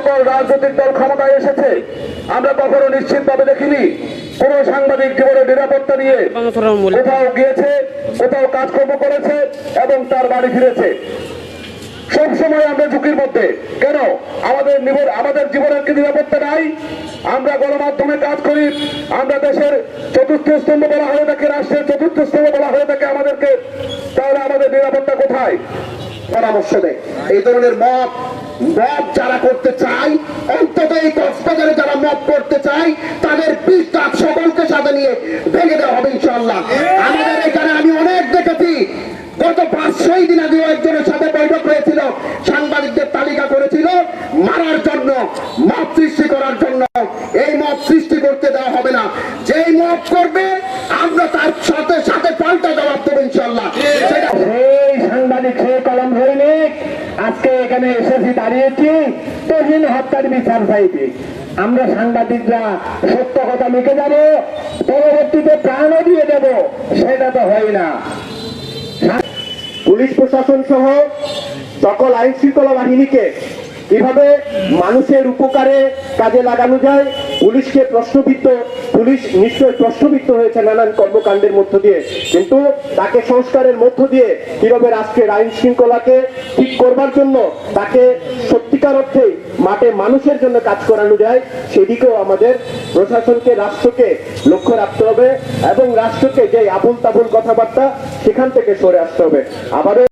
সকল রাজনৈতিক দল ক্ষমতায় এসেছে আমরা কখনো নিশ্চিতভাবে দেখিনি কোন সাংবাদিক জীবনের নিরাপত্তা নিয়ে কোথাও গিয়েছে, কোথাও কাজকর্ম করেছে এবং তার বাড়ি ফিরেছে। সবসময় আমরা ঝুঁকির মধ্যে। কেন? আমাদের জীবনের কি নিরাপত্তা নাই? আমরা গণমাধ্যমে কাজ করি, আমরা দেশের চতুর্থ স্তম্ভ বলা হয়ে থাকে, রাষ্ট্রের চতুর্থ স্তম্ভ বলা হয়ে থাকে আমাদেরকে, তাহলে আমাদের নিরাপত্তা কোথায়? পরামর্শ দেয় এই ধরনের মত যারা করতে চায়, অন্তত এই কক্সবাজারে যারা মত করতে চায় তাদের পিঠটাক সকলকে সাথে নিয়ে ভেঙে দেওয়া হবে ইনশাআল্লাহ। আমাদের এখানে আমি অনেক দেখেছি, গত 5-6 দিন আগে একজনের সাথে বৈঠক হয়েছিল, সাংবাদিকদের তালিকা করেছিল মারার জন্য, মত সৃষ্টি করার জন্য। এই মত সৃষ্টি করতে দেওয়া হবে না। যেই মত করবে আমরা তার সাথে সাথে পাল্টা জবাব দেবো ইনশাআল্লাহ। সেটা সাংবাদিক সে কলম ধরিনিক আজকে এখানে এসেছি, দাঁড়িয়েছি তহিন হত্যার বিচার চাইতে। আমরা সাংবাদিকরা সত্য কথা লিখে যাব, পরবর্তীতে প্রাণও দিয়ে দেব, সেটা তো হয় না। পুলিশ প্রশাসন সহ সকল আইন শৃঙ্খলা বাহিনীকে কিভাবে মানুষের উপকারে কাজে লাগানো যায়, পুলিশ নিশ্চয় প্রশ্নবিদ্ধ হয়েছে নানান কর্মকাণ্ডের মধ্য দিয়ে, কিন্তু তাকে সংস্কারের মধ্য দিয়ে কিভাবে রাষ্ট্রের আইন শৃঙ্খলাকে ঠিক করবার জন্য তাকে সত্যিকার অর্থে মাঠে মানুষের জন্য কাজ করানো যায়, সেদিকেও আমাদের প্রশাসনকে, রাষ্ট্রকে লক্ষ্য রাখতে হবে এবং রাষ্ট্রকে যে আবুল তাবুল কথাবার্তা সেখান থেকে সরে আসতে হবে। আবারও